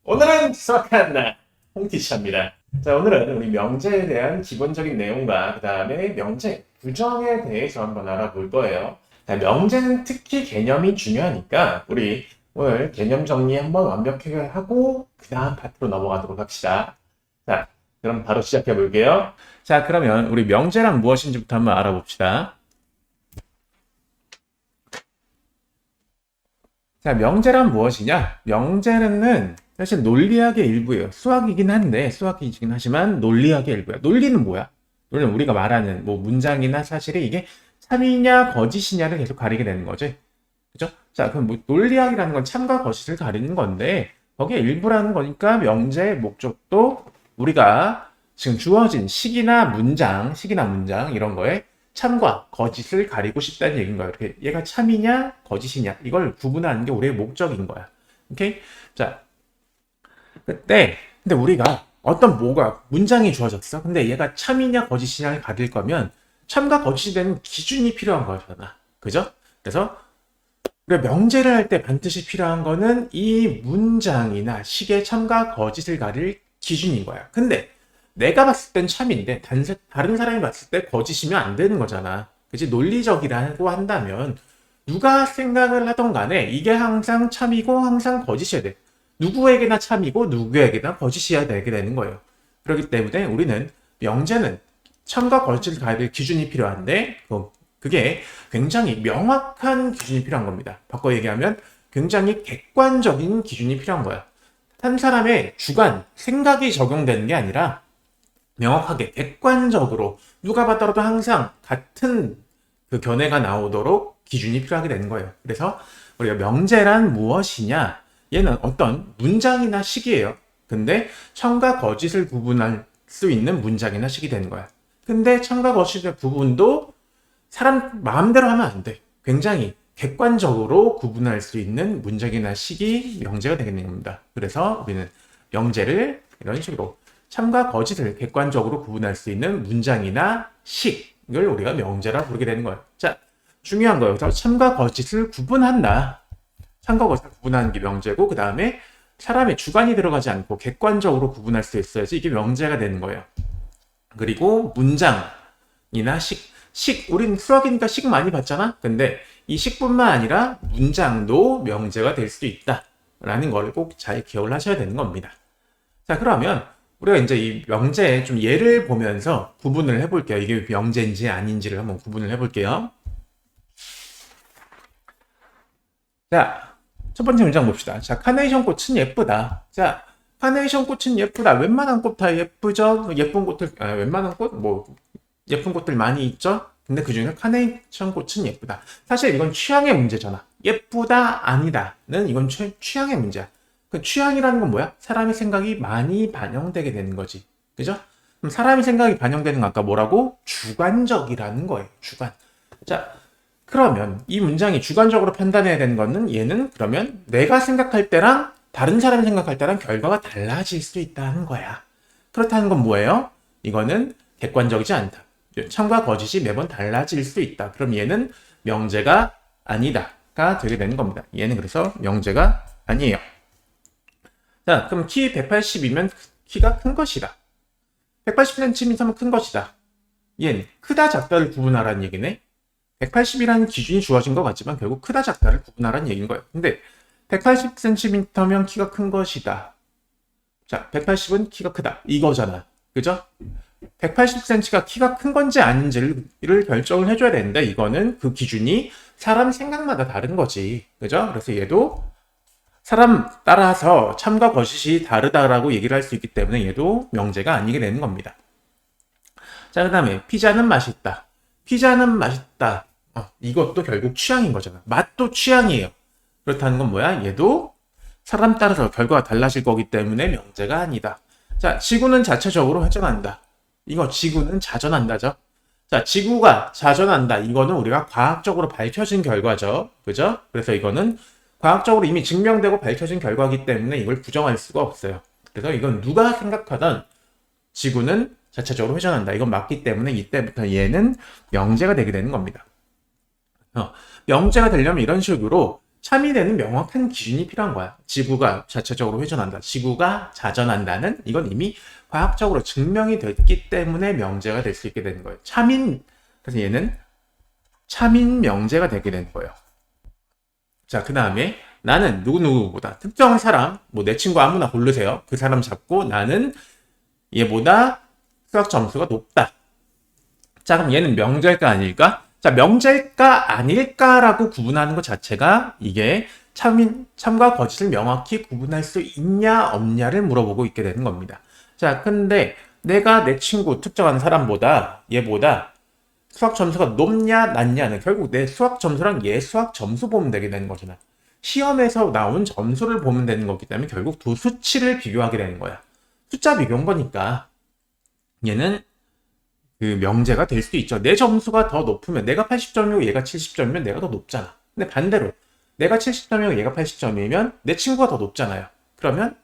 오늘은 수학하는 날 홍티처입니다. 자, 오늘은 우리 명제에 대한 기본적인 내용과 그 다음에 명제 부정에 대해서 한번 알아볼 거예요. 자, 명제는 특히 개념이 중요하니까 우리 오늘 개념 정리 한번 완벽하게 하고 그 다음 파트로 넘어가도록 합시다. 자, 그럼 바로 시작해 볼게요. 자, 그러면 우리 명제란 무엇인지부터 한번 알아봅시다. 자, 명제란 무엇이냐? 명제는 사실 논리학의 일부예요. 수학이긴 한데, 수학이긴 하지만 논리학의 일부야. 논리는 뭐야? 논리는 우리가 말하는 뭐 문장이나 사실이 이게 참이냐 거짓이냐를 계속 가리게 되는 거지. 그죠? 자, 그럼 뭐 논리학이라는 건 참과 거짓을 가리는 건데, 거기에 일부라는 거니까 명제의 목적도 우리가 지금 주어진 식이나 문장 이런 거에 참과 거짓을 가리고 싶다는 얘기인 거예요. 이렇게 얘가 참이냐 거짓이냐 이걸 구분하는 게 우리의 목적인 거야. 오케이? 자, 근데 우리가 어떤 뭐가 문장이 주어졌어. 근데 얘가 참이냐 거짓이냐를 가릴 거면 참과 거짓이 되는 기준이 필요한 거잖아. 그죠? 그래서 우리가 명제를 할 때 반드시 필요한 거는 이 문장이나 식의 참과 거짓을 가릴 기준인 거야. 근데 내가 봤을 땐 참인데 다른 사람이 봤을 때 거짓이면 안 되는 거잖아. 그치? 논리적이라고 한다면 누가 생각을 하던 간에 이게 항상 참이고 항상 거짓이어야 돼. 누구에게나 참이고 누구에게나 거짓이어야 되게 되는 거예요. 그렇기 때문에 우리는 명제는 참과 거짓을 가릴 기준이 필요한데 그게 굉장히 명확한 기준이 필요한 겁니다. 바꿔 얘기하면 굉장히 객관적인 기준이 필요한 거야. 한 사람의 주관, 생각이 적용되는 게 아니라 명확하게 객관적으로 누가 봤더라도 항상 같은 그 견해가 나오도록 기준이 필요하게 되는 거예요. 그래서 우리가 명제란 무엇이냐? 얘는 어떤 문장이나 식이에요. 근데 참과 거짓을 구분할 수 있는 문장이나 식이 되는 거야. 근데 참과 거짓의 구분도 사람 마음대로 하면 안 돼. 굉장히 객관적으로 구분할 수 있는 문장이나 식이 명제가 되는 겁니다. 그래서 우리는 명제를 이런 식으로 참과 거짓을 객관적으로 구분할 수 있는 문장이나 식을 우리가 명제라 부르게 되는 거예요. 자, 중요한 거예요. 참과 거짓을 구분한다. 참과 거짓을 구분하는 게 명제고, 그 다음에 사람의 주관이 들어가지 않고 객관적으로 구분할 수 있어야지 이게 명제가 되는 거예요. 그리고 문장이나 우린 수학이니까 식 많이 봤잖아? 근데 이 식뿐만 아니라 문장도 명제가 될 수 있다. 라는 걸 꼭 잘 기억을 하셔야 되는 겁니다. 자, 그러면 우리가 이제 이 명제에 좀 예를 보면서 구분을 해볼게요. 이게 명제인지 아닌지를 한번 구분을 해볼게요. 자, 첫 번째 문장 봅시다. 자, 카네이션 꽃은 예쁘다. 자, 카네이션 꽃은 예쁘다. 웬만한 꽃 다 예쁘죠? 예쁜 꽃들, 웬만한 꽃? 예쁜 꽃들 많이 있죠? 근데 그 중에 카네이션 꽃은 예쁘다. 사실 이건 취향의 문제잖아. 예쁘다, 아니다는 이건 취향의 문제야. 그 취향이라는 건 뭐야? 사람의 생각이 많이 반영되게 되는 거지. 그죠? 그럼 사람의 생각이 반영되는 건 아까 뭐라고? 주관적이라는 거예요. 주관. 자, 그러면 이 문장이 주관적으로 판단해야 되는 거는 얘는 그러면 내가 생각할 때랑 다른 사람이 생각할 때랑 결과가 달라질 수 있다는 거야. 그렇다는 건 뭐예요? 이거는 객관적이지 않다. 참과 거짓이 매번 달라질 수 있다. 그럼 얘는 명제가 아니다가 되게 되는 겁니다. 얘는 그래서 명제가 아니에요. 자, 그럼 키 180이면 키가 큰 것이다. 180cm면 큰 것이다. 얘는 크다 작다를 구분하라는 얘기네. 180이라는 기준이 주어진 것 같지만 결국 크다 작다를 구분하라는 얘기인 거예요. 근데 180cm면 키가 큰 것이다. 자, 180은 키가 크다. 이거잖아. 그죠? 180cm가 키가 큰 건지 아닌지를 결정을 해줘야 되는데 이거는 그 기준이 사람 생각마다 다른 거지. 그죠? 그래서 얘도 사람 따라서 참과 거짓이 다르다라고 얘기를 할 수 있기 때문에 얘도 명제가 아니게 되는 겁니다. 자, 그 다음에 피자는 맛있다. 피자는 맛있다. 이것도 결국 취향인 거잖아. 맛도 취향이에요. 그렇다는 건 뭐야? 얘도 사람 따라서 결과가 달라질 거기 때문에 명제가 아니다. 자, 지구는 자체적으로 회전한다. 이거 지구는 자전한다죠. 자, 지구가 자전한다. 이거는 우리가 과학적으로 밝혀진 결과죠. 그죠? 그래서 이거는 과학적으로 이미 증명되고 밝혀진 결과이기 때문에 이걸 부정할 수가 없어요. 그래서 이건 누가 생각하던 지구는 자체적으로 회전한다. 이건 맞기 때문에 이때부터 얘는 명제가 되게 되는 겁니다. 명제가 되려면 이런 식으로 참이 되는 명확한 기준이 필요한 거야. 지구가 자체적으로 회전한다. 지구가 자전한다는 이건 이미 과학적으로 증명이 됐기 때문에 명제가 될 수 있게 되는 거예요. 그래서 얘는 참인 명제가 되게 되는 거예요. 자, 그 다음에 나는 누구보다 특정한 사람, 뭐 내 친구 아무나 고르세요. 그 사람 잡고 나는 얘보다 수학 점수가 높다. 자, 그럼 얘는 명제일까 아닐까? 자, 명제일까 아닐까라고 구분하는 것 자체가 이게 참과 거짓을 명확히 구분할 수 있냐 없냐를 물어보고 있게 되는 겁니다. 자, 근데 내가 내 친구 특정한 사람보다 얘보다 수학 점수가 높냐 낮냐는 결국 내 수학 점수랑 얘 수학 점수 보면 되게 되는 거잖아. 시험에서 나온 점수를 보면 되는 거기 때문에 결국 두 수치를 비교하게 되는 거야. 숫자 비교한 거니까 얘는 그 명제가 될 수도 있죠. 내 점수가 더 높으면 내가 80점이고 얘가 70점이면 내가 더 높잖아. 근데 반대로 내가 70점이고 얘가 80점이면 내 친구가 더 높잖아요. 그러면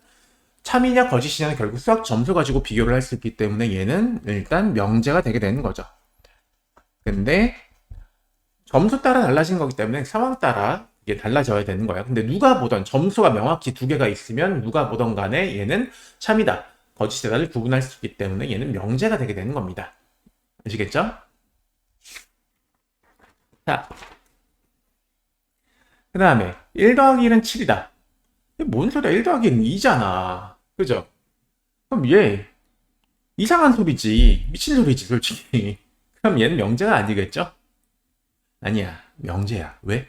참이냐 거짓이냐는 결국 수학 점수 가지고 비교를 할 수 있기 때문에 얘는 일단 명제가 되게 되는 거죠. 근데 점수 따라 달라진 거기 때문에 상황 따라 이게 달라져야 되는 거야. 근데 누가 보던 점수가 명확히 두 개가 있으면 누가 보던 간에 얘는 참이다, 거짓이다를 구분할 수 있기 때문에 얘는 명제가 되게 되는 겁니다. 아시겠죠? 자, 그 다음에 1 더하기 1은 7이다. 뭔 소리야? 1 더하기 1은 2잖아. 그죠? 그럼 얘 이상한 소리지. 미친 소리지 솔직히. 그럼 얘는 명제가 아니겠죠? 아니야. 명제야. 왜?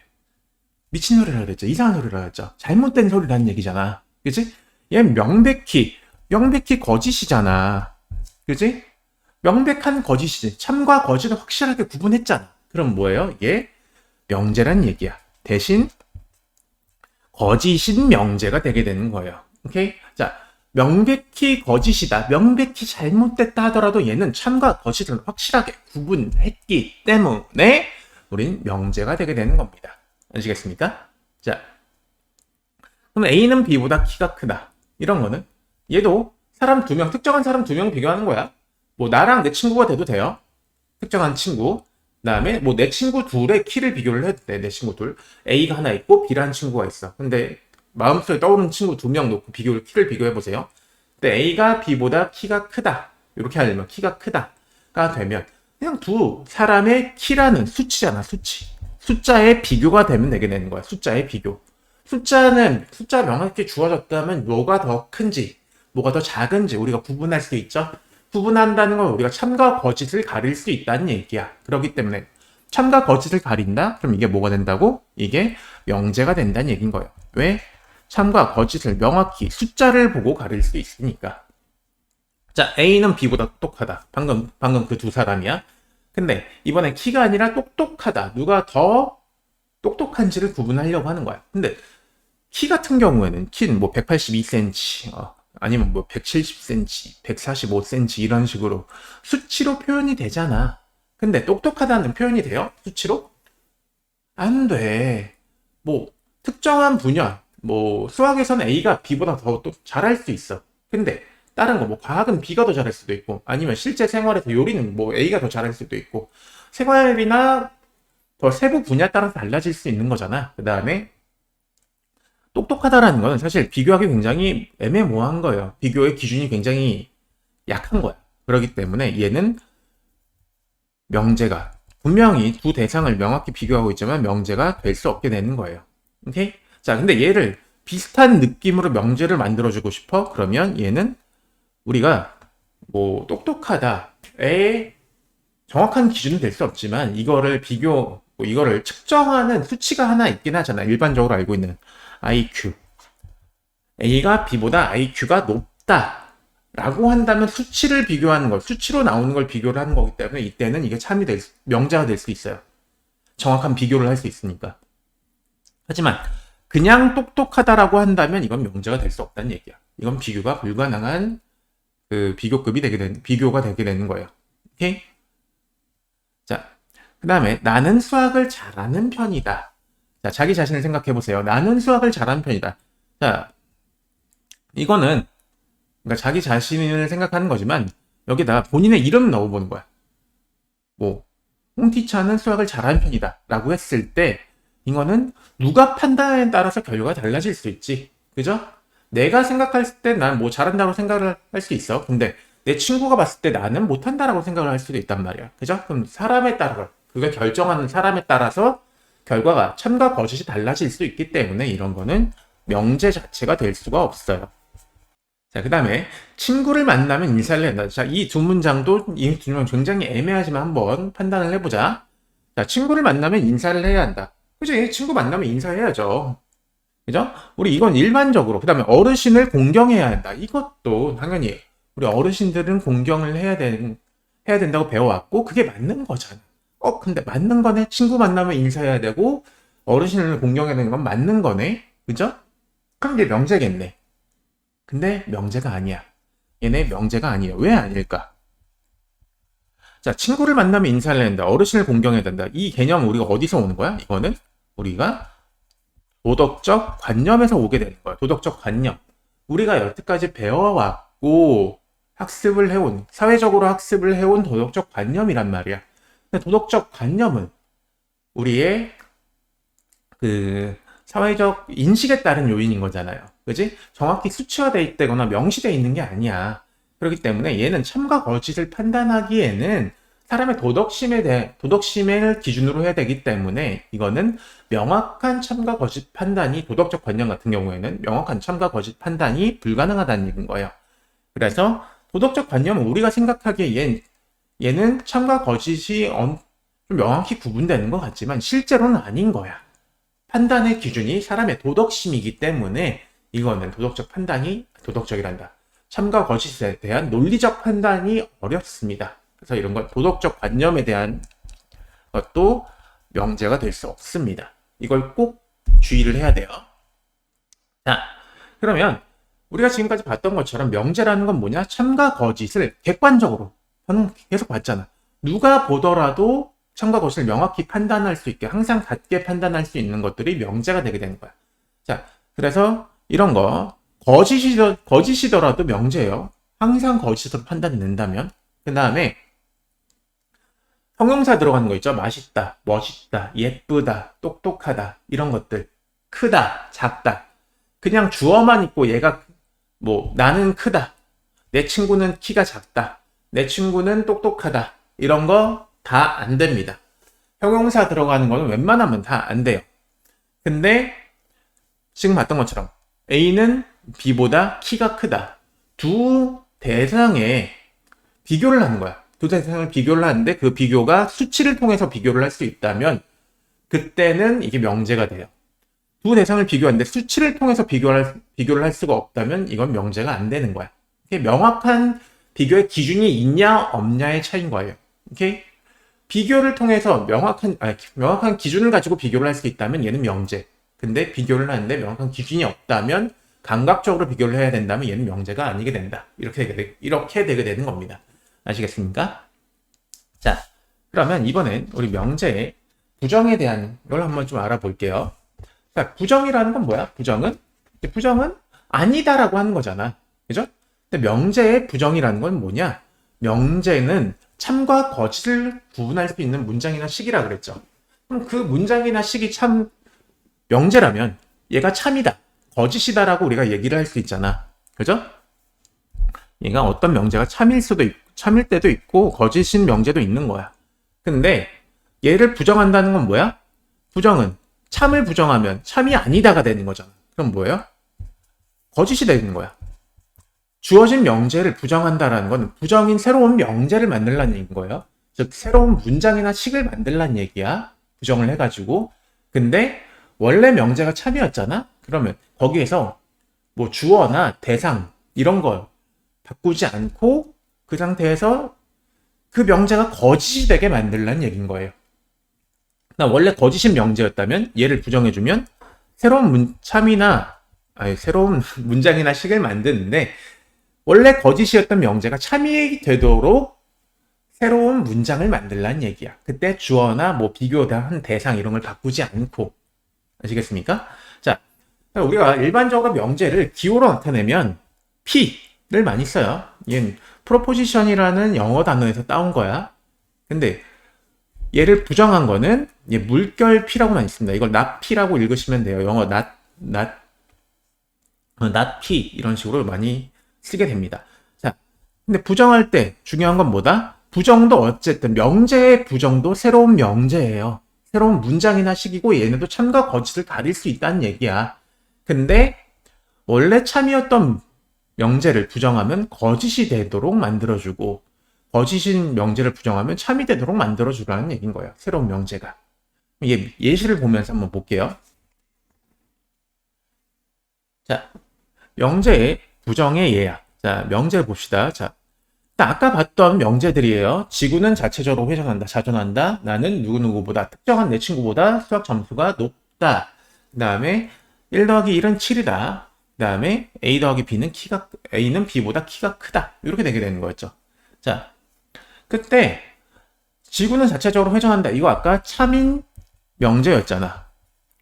미친 소리라 그랬죠. 이상한 소리라 그랬죠. 잘못된 소리라는 얘기잖아. 그치? 얘는 명백히 거짓이잖아. 그치? 명백한 거짓이지. 참과 거짓을 확실하게 구분했잖아. 그럼 뭐예요? 얘 명제란 얘기야. 대신 거짓인 명제가 되게 되는 거예요. 오케이? 자, 명백히 거짓이다, 명백히 잘못됐다 하더라도 얘는 참과 거짓을 확실하게 구분했기 때문에 우린 명제가 되게 되는 겁니다. 아시겠습니까? 자, 그럼 A는 B보다 키가 크다. 이런 거는 얘도 사람 2명, 특정한 사람 2명 비교하는 거야. 뭐 나랑 내 친구가 돼도 돼요. 특정한 친구. 그 다음에 뭐 내 친구 둘의 키를 비교를 해도 돼. 내 친구 둘. A가 하나 있고 B라는 친구가 있어. 근데 마음속에 떠오르는 친구 2명 놓고 키를 비교해보세요. 근데 A가 B보다 키가 크다. 이렇게 하려면 키가 크다가 되면 그냥 두 사람의 키라는 수치잖아. 숫자의 비교가 되면 되게 되는 거야. 숫자의 비교. 숫자 명확히 주어졌다면 뭐가 더 큰지 뭐가 더 작은지 우리가 구분할 수 있죠. 구분한다는 건 우리가 참과 거짓을 가릴 수 있다는 얘기야. 그렇기 때문에 참과 거짓을 가린다? 그럼 이게 뭐가 된다고? 이게 명제가 된다는 얘기인 거예요. 왜? 참과 거짓을 명확히 숫자를 보고 가릴 수 있으니까. 자, A는 B보다 똑똑하다. 방금 그 두 사람이야. 근데 이번에 키가 아니라 똑똑하다. 누가 더 똑똑한지를 구분하려고 하는 거야. 근데 키 같은 경우에는 키는 뭐 182cm, 아니면 뭐 170cm, 145cm 이런 식으로 수치로 표현이 되잖아. 근데 똑똑하다는 표현이 돼요? 수치로? 안 돼. 뭐 특정한 분야, 뭐 수학에서는 A가 B보다 더 잘할 수 있어. 근데 다른 거 뭐 과학은 B가 더 잘할 수도 있고 아니면 실제 생활에서 요리는 뭐 A가 더 잘할 수도 있고 생활이나 더 세부 분야에 따라서 달라질 수 있는 거잖아. 그 다음에 똑똑하다라는 거는 사실 비교하기 굉장히 애매모호한 거예요. 비교의 기준이 굉장히 약한 거야. 그렇기 때문에 얘는 명제가 분명히 두 대상을 명확히 비교하고 있지만 명제가 될 수 없게 되는 거예요. 오케이? 자, 근데 얘를 비슷한 느낌으로 명제를 만들어주고 싶어? 그러면 얘는 우리가 뭐 똑똑하다의 정확한 기준은 될 수 없지만 이거를 이거를 측정하는 수치가 하나 있긴 하잖아. 일반적으로 알고 있는 IQ. A가 B보다 IQ가 높다 라고 한다면 수치를 비교하는 걸, 수치로 나오는 걸 비교를 하는 거기 때문에 이때는 이게 명제가 될 수 있어요. 정확한 비교를 할 수 있으니까. 하지만 그냥 똑똑하다라고 한다면 이건 명제가 될 수 없다는 얘기야. 이건 비교가 불가능한 비교가 되게 되는 거예요. 오케이? 자, 그 다음에 나는 수학을 잘하는 편이다. 자, 자기 자신을 생각해 보세요. 나는 수학을 잘하는 편이다. 자, 이거는 그러니까 자기 자신을 생각하는 거지만 여기다가 본인의 이름 넣어보는 거야. 뭐 홍티차는 수학을 잘하는 편이다 라고 했을 때 이거는 누가 판단에 따라서 결과가 달라질 수 있지. 그죠? 내가 생각할 때 난 뭐 잘한다고 생각을 할 수 있어. 근데 내 친구가 봤을 때 나는 못한다라고 생각을 할 수도 있단 말이야. 그죠? 그럼 사람에 따라, 그걸 결정하는 사람에 따라서 결과가 참과 거짓이 달라질 수 있기 때문에 이런 거는 명제 자체가 될 수가 없어요. 자, 그 다음에 친구를 만나면 인사를 해야 한다. 자, 이 두 문장도 이 두 문장 굉장히 애매하지만 한번 판단을 해보자. 자, 친구를 만나면 인사를 해야 한다. 그지? 친구 만나면 인사해야죠. 그죠? 우리 이건 일반적으로. 그 다음에 어르신을 공경해야 한다. 이것도 당연히 우리 어르신들은 공경을 해야 된다고 배워왔고, 그게 맞는 거잖아. 근데 맞는 거네? 친구 만나면 인사해야 되고, 어르신을 공경해야 되는 건 맞는 거네? 그죠? 그럼 이게 명제겠네. 근데 명제가 아니야. 얘네 명제가 아니에요. 왜 아닐까? 자, 친구를 만나면 인사를 해야 된다. 어르신을 공경해야 된다. 이 개념 우리가 어디서 오는 거야? 이거는 우리가 도덕적 관념에서 오게 되는 거야. 도덕적 관념. 우리가 여태까지 배워왔고 학습을 해온, 사회적으로 학습을 해온 도덕적 관념이란 말이야. 근데 도덕적 관념은 우리의 그 사회적 인식에 따른 요인인 거잖아요. 그지? 정확히 수치화되어 있다거나 명시되어 있는 게 아니야. 그렇기 때문에 얘는 참과 거짓을 판단하기에는 사람의 도덕심을 기준으로 해야 되기 때문에 이거는 명확한 참과 거짓 판단이, 도덕적 관념 같은 경우에는 명확한 참과 거짓 판단이 불가능하다는 얘기인 거예요. 그래서 도덕적 관념은 우리가 생각하기에 얘는 참과 거짓이 좀 명확히 구분되는 것 같지만 실제로는 아닌 거야. 판단의 기준이 사람의 도덕심이기 때문에 이거는 도덕적 판단이, 도덕적이란다. 참과 거짓에 대한 논리적 판단이 어렵습니다. 그래서 이런 건 도덕적 관념에 대한 것도 명제가 될 수 없습니다. 이걸 꼭 주의를 해야 돼요. 자, 그러면 우리가 지금까지 봤던 것처럼 명제라는 건 뭐냐? 참과 거짓을 객관적으로 계속 봤잖아. 누가 보더라도 참과 거짓을 명확히 판단할 수 있게, 항상 같게 판단할 수 있는 것들이 명제가 되게 되는 거야. 자, 그래서 이런 거 거짓이더라도 명제예요. 항상 거짓으로 판단된다면. 그 다음에 형용사 들어가는 거 있죠. 맛있다, 멋있다, 예쁘다, 똑똑하다, 이런 것들. 크다, 작다. 그냥 주어만 있고 얘가 나는 크다, 내 친구는 키가 작다, 내 친구는 똑똑하다, 이런 거 다 안 됩니다. 형용사 들어가는 거는 웬만하면 다 안 돼요. 근데 지금 봤던 것처럼 A는 B보다 키가 크다. 두 대상에 비교를 하는 거야. 두 대상을 비교를 하는데 그 비교가 수치를 통해서 비교를 할 수 있다면 그때는 이게 명제가 돼요. 두 대상을 비교하는데 수치를 통해서 비교를 할 수가 없다면 이건 명제가 안 되는 거야. 이게 명확한 비교의 기준이 있냐 없냐의 차이인 거예요. 오케이? 비교를 통해서 명확한 기준을 가지고 비교를 할 수 있다면 얘는 명제. 근데 비교를 하는데 명확한 기준이 없다면, 감각적으로 비교를 해야 된다면 얘는 명제가 아니게 된다. 이렇게 되게 되는 겁니다. 아시겠습니까? 자, 그러면 이번엔 우리 명제의 부정에 대한 걸 한번 좀 알아볼게요. 자, 부정이라는 건 뭐야? 부정은 아니다라고 하는 거잖아. 그죠? 근데 명제의 부정이라는 건 뭐냐? 명제는 참과 거짓을 구분할 수 있는 문장이나 식이라 그랬죠. 그럼 그 문장이나 식이 참 명제라면 얘가 참이다, 거짓이다라고 우리가 얘기를 할 수 있잖아. 그죠? 얘가 어떤 명제가 참일 때도 있고 거짓인 명제도 있는 거야. 근데 얘를 부정한다는 건 뭐야? 부정은 참을 부정하면 참이 아니다가 되는 거잖아. 그럼 뭐예요? 거짓이 되는 거야. 주어진 명제를 부정한다라는 건 부정인 새로운 명제를 만들라는 얘기인 거예요. 즉 새로운 문장이나 식을 만들라는 얘기야. 부정을 해가지고. 근데 원래 명제가 참이었잖아? 그러면 거기에서 주어나 대상 이런 걸 바꾸지 않고 그 상태에서 그 명제가 거짓이 되게 만들라는 얘기인 거예요. 원래 거짓인 명제였다면 얘를 부정해주면 새로운 새로운 문장이나 식을 만드는데 원래 거짓이었던 명제가 참이 되도록 새로운 문장을 만들라는 얘기야. 그때 주어나 비교한 대상 이런 걸 바꾸지 않고. 아시겠습니까? 자, 우리가 일반적으로 명제를 기호로 나타내면 P를 많이 써요. 얘는 프로포지션이라는 영어 단어에서 따온 거야. 근데 얘를 부정한 거는 물결 P라고만 있습니다. 이걸 not P라고 읽으시면 돼요. 영어 not P 이런 식으로 많이 쓰게 됩니다. 자, 근데 부정할 때 중요한 건 뭐다? 부정도 어쨌든 명제의 부정도 새로운 명제예요. 새로운 문장이나 식이고 얘네도 참과 거짓을 가릴 수 있다는 얘기야. 근데 원래 참이었던 명제를 부정하면 거짓이 되도록 만들어주고 거짓인 명제를 부정하면 참이 되도록 만들어주라는 얘기인 거예요. 새로운 명제가. 예시를 보면서 한번 볼게요. 자, 명제의 부정의 예야. 자, 명제를 봅시다. 자, 아까 봤던 명제들이에요. 지구는 자체적으로 회전한다, 자전한다. 나는 누구누구보다, 특정한 내 친구보다 수학 점수가 높다. 그 다음에 1 더하기 1은 7이다. 그 다음에 A 더하기 B는 A는 B보다 키가 크다. 이렇게 되게 되는 거였죠. 자, 그때 지구는 자체적으로 회전한다. 이거 아까 참인 명제였잖아.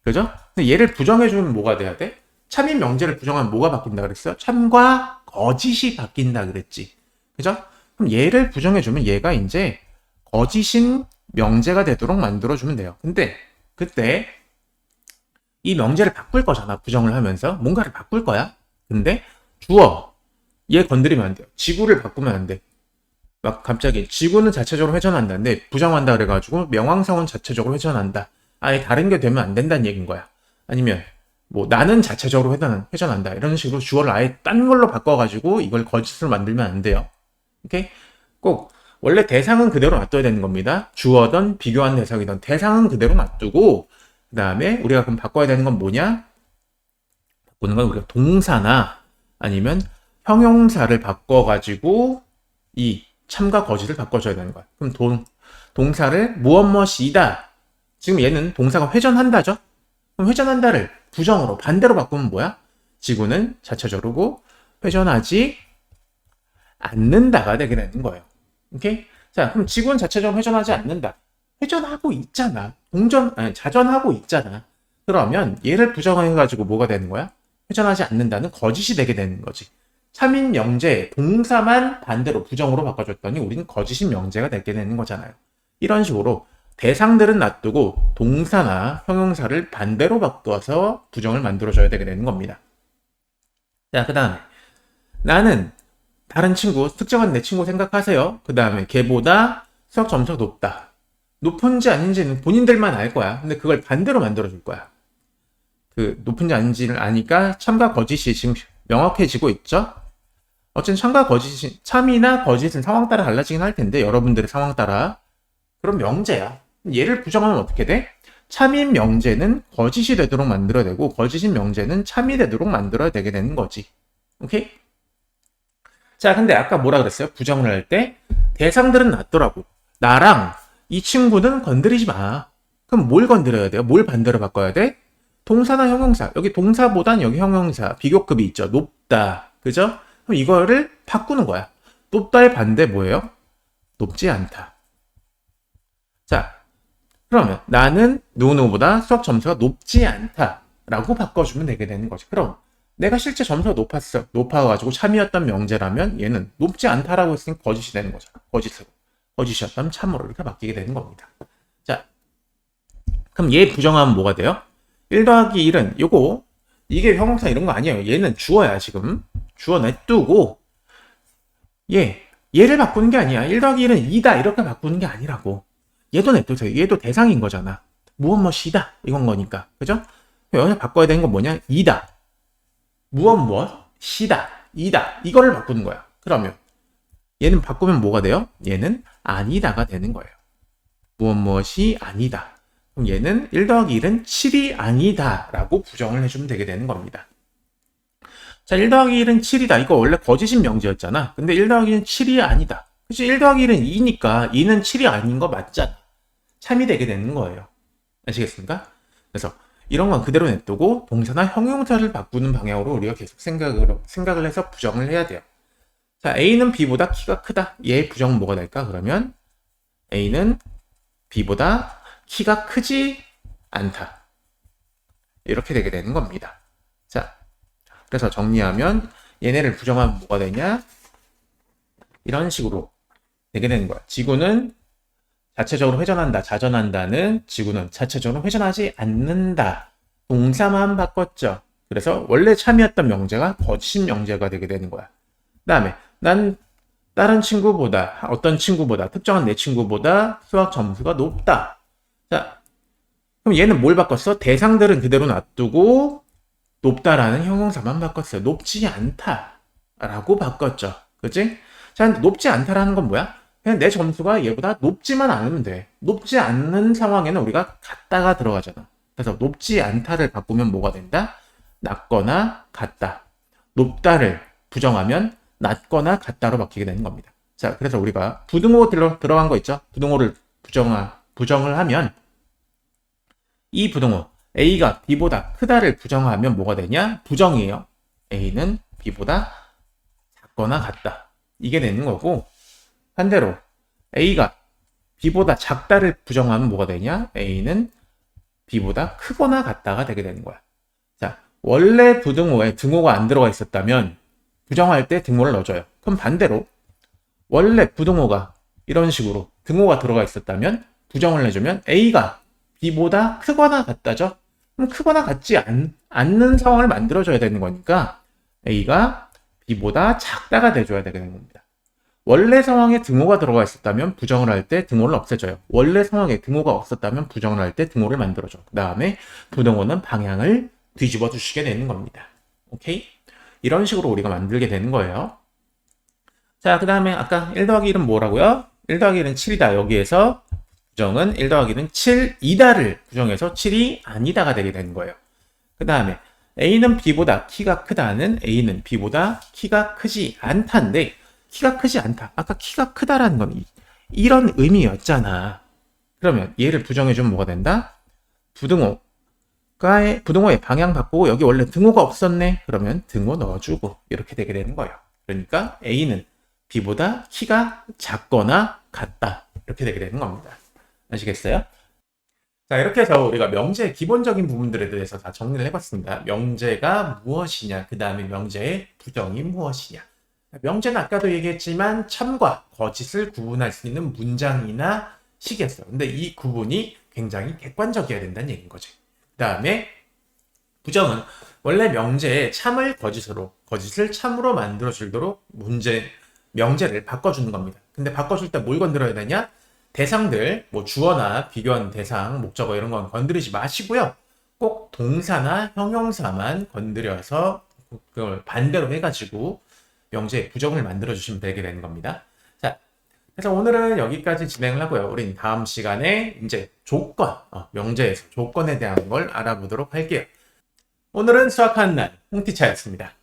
그죠? 근데 얘를 부정해주면 뭐가 돼야 돼? 참인 명제를 부정하면 뭐가 바뀐다 그랬어요? 참과 거짓이 바뀐다 그랬지. 그죠? 그럼 얘를 부정해주면 얘가 이제 거짓인 명제가 되도록 만들어주면 돼요. 근데 그때 이 명제를 바꿀 거잖아. 부정을 하면서 뭔가를 바꿀 거야. 근데 주어 얘 건드리면 안 돼요. 지구를 바꾸면 안 돼. 막 갑자기 지구는 자체적으로 회전한다. 근데 부정한다 그래가지고 명왕성은 자체적으로 회전한다. 아예 다른 게 되면 안 된다는 얘기인 거야. 아니면 뭐 나는 자체적으로 회전한다. 이런 식으로 주어를 아예 딴 걸로 바꿔가지고 이걸 거짓으로 만들면 안 돼요. 오케이? 꼭 원래 대상은 그대로 놔둬야 되는 겁니다. 주어든 비교한 대상이든 대상은 그대로 놔두고 그 다음에 우리가 그럼 바꿔야 되는 건 뭐냐? 바꾸는 건 우리가 동사나 아니면 형용사를 바꿔가지고 이 참과 거짓을 바꿔줘야 되는 거야. 그럼 동사를 무엇이다. 지금 얘는 동사가 회전한다죠? 그럼 회전한다를 부정으로 반대로 바꾸면 뭐야? 지구는 자체적으로 회전하지 않는다가 되게 되는 거예요. 오케이? 자, 그럼 지구는 자체적으로 회전하지 않는다. 회전하고 있잖아. 자전하고 있잖아. 그러면 얘를 부정해가지고 뭐가 되는 거야? 회전하지 않는다는 거짓이 되게 되는 거지. 참인 명제, 동사만 반대로 부정으로 바꿔줬더니 우리는 거짓인 명제가 되게 되는 거잖아요. 이런 식으로 대상들은 놔두고 동사나 형용사를 반대로 바꿔서 부정을 만들어줘야 되게 되는 겁니다. 자, 그 다음에 나는 다른 친구, 특정한 내 친구 생각하세요. 그 다음에 걔보다 수학 점수가 높다. 높은지 아닌지는 본인들만 알 거야. 근데 그걸 반대로 만들어줄 거야. 그 높은지 아닌지를 아니까 참과 거짓이 지금 명확해지고 있죠? 어쨌든 참이나 거짓은 상황 따라 달라지긴 할 텐데 여러분들의 상황 따라 그럼 명제야. 얘를 부정하면 어떻게 돼? 참인 명제는 거짓이 되도록 만들어야 되고 거짓인 명제는 참이 되도록 만들어야 되게 되는 거지. 오케이? 자, 근데 아까 뭐라 그랬어요? 부정을 할 때 대상들은 낫더라고. 나랑 이 친구는 건드리지 마. 그럼 뭘 건드려야 돼요? 뭘 반대로 바꿔야 돼? 동사나 형용사. 여기 동사보단 여기 형용사. 비교급이 있죠. 높다. 그죠? 그럼 이거를 바꾸는 거야. 높다의 반대 뭐예요? 높지 않다. 자, 그러면 나는 누구누구보다 수학 점수가 높지 않다 라고 바꿔주면 되게 되는 거지. 그럼 내가 실제 점수가 높아가지고 참이었던 명제라면 얘는 높지 않다라고 했으니 거짓이 되는 거잖아. 거짓이었다면 참으로 이렇게 바뀌게 되는 겁니다. 자, 그럼 얘 부정하면 뭐가 돼요? 1 더하기 1은 이게 형용사 이런 거 아니에요. 얘는 주어야 지금. 주어 냅두고 얘를 바꾸는 게 아니야. 1 더하기 1은 2다 이렇게 바꾸는 게 아니라고. 얘도 냅두세요. 얘도 대상인 거잖아. 무엇이다 이건 거니까. 그죠? 여기서 바꿔야 되는 건 뭐냐? 2다. 무엇이다. 2다. 이거를 바꾸는 거야. 그러면 얘는 바꾸면 뭐가 돼요? 얘는 아니다가 되는 거예요. 무엇이 아니다. 그럼 얘는 1 더하기 1은 7이 아니다 라고 부정을 해주면 되게 되는 겁니다. 자, 1 더하기 1은 7이다. 이거 원래 거짓인 명제였잖아. 근데 1 더하기 1은 7이 아니다. 그치? 1 더하기 1은 2니까 2는 7이 아닌 거 맞잖아. 참이 되게 되는 거예요. 아시겠습니까? 그래서 이런 건 그대로 냅두고 동사나 형용사를 바꾸는 방향으로 우리가 계속 생각을 해서 부정을 해야 돼요. 자, A는 B보다 키가 크다. 얘의 부정은 뭐가 될까? 그러면 A는 B보다 키가 크지 않다. 이렇게 되게 되는 겁니다. 자, 그래서 정리하면 얘네를 부정하면 뭐가 되냐? 이런 식으로 되게 되는 거야. 지구는 자체적으로 회전한다, 자전한다는 지구는 자체적으로 회전하지 않는다. 동사만 바꿨죠. 그래서 원래 참이었던 명제가 거짓 명제가 되게 되는 거야. 그 다음에 난 다른 친구보다, 어떤 친구보다, 특정한 내 친구보다 수학 점수가 높다. 자, 그럼 얘는 뭘 바꿨어? 대상들은 그대로 놔두고 높다라는 형용사만 바꿨어요. 높지 않다라고 바꿨죠. 그치? 자, 높지 않다라는 건 뭐야? 그냥 내 점수가 얘보다 높지만 않으면 돼. 높지 않는 상황에는 우리가 같다가 들어가잖아. 그래서 높지 않다를 바꾸면 뭐가 된다? 낮거나 같다. 높다를 부정하면 낮거나 같다로 바뀌게 되는 겁니다. 자, 그래서 우리가 부등호 들어간 거 있죠? 부등호를 부정을 하면 이 부등호 A가 B보다 크다를 부정하면 뭐가 되냐? 부정이에요. A는 B보다 작거나 같다. 이게 되는 거고, 반대로 A가 B보다 작다를 부정하면 뭐가 되냐? A는 B보다 크거나 같다가 되게 되는 거야. 자, 원래 부등호에 등호가 안 들어가 있었다면 부정할 때 등호를 넣어줘요. 그럼 반대로 원래 부등호가 이런 식으로 등호가 들어가 있었다면 부정을 해주면 A가 B보다 크거나 같다죠? 그럼 크거나 같지 않는 상황을 만들어줘야 되는 거니까 A가 B보다 작다가 돼줘야 되는 겁니다. 원래 상황에 등호가 들어가 있었다면 부정을 할 때 등호를 없애줘요. 원래 상황에 등호가 없었다면 부정을 할 때 등호를 만들어줘. 그 다음에 부등호는 방향을 뒤집어 주시게 되는 겁니다. 오케이? 이런 식으로 우리가 만들게 되는 거예요. 자, 그 다음에 아까 1 더하기 1은 뭐라고요? 1 더하기 1은 7이다. 여기에서 부정은 1 더하기 1은 7이다를 부정해서 7이 아니다가 되게 되는 거예요. 그 다음에 A는 B보다 키가 크다는 A는 B보다 키가 크지 않다인데 키가 크지 않다. 아까 키가 크다라는 건 이런 의미였잖아. 그러면 얘를 부정해주면 뭐가 된다? 부등호의 방향 바꾸고 여기 원래 등호가 없었네. 그러면 등호 넣어주고 이렇게 되게 되는 거예요. 그러니까 A는 B보다 키가 작거나 같다. 이렇게 되게 되는 겁니다. 아시겠어요? 자, 이렇게 해서 우리가 명제의 기본적인 부분들에 대해서 다 정리를 해봤습니다. 명제가 무엇이냐, 그 다음에 명제의 부정이 무엇이냐. 명제는 아까도 얘기했지만 참과 거짓을 구분할 수 있는 문장이나 식이었어요. 근데 이 구분이 굉장히 객관적이어야 된다는 얘기인 거지. 그 다음에 부정은 원래 명제에 참을 거짓으로, 거짓을 참으로 만들어주도록 명제를 바꿔주는 겁니다. 근데 바꿔줄 때 뭘 건드려야 되냐? 대상들, 뭐 주어나 비교한 대상, 목적어 이런 건 건드리지 마시고요. 꼭 동사나 형용사만 건드려서 그걸 반대로 해가지고 명제의 부정을 만들어주시면 되게 되는 겁니다. 자, 그래서 오늘은 여기까지 진행을 하고요. 우린 다음 시간에 이제 조건, 명제에서 조건에 대한 걸 알아보도록 할게요. 오늘은 수학하는 날, 홍티차였습니다.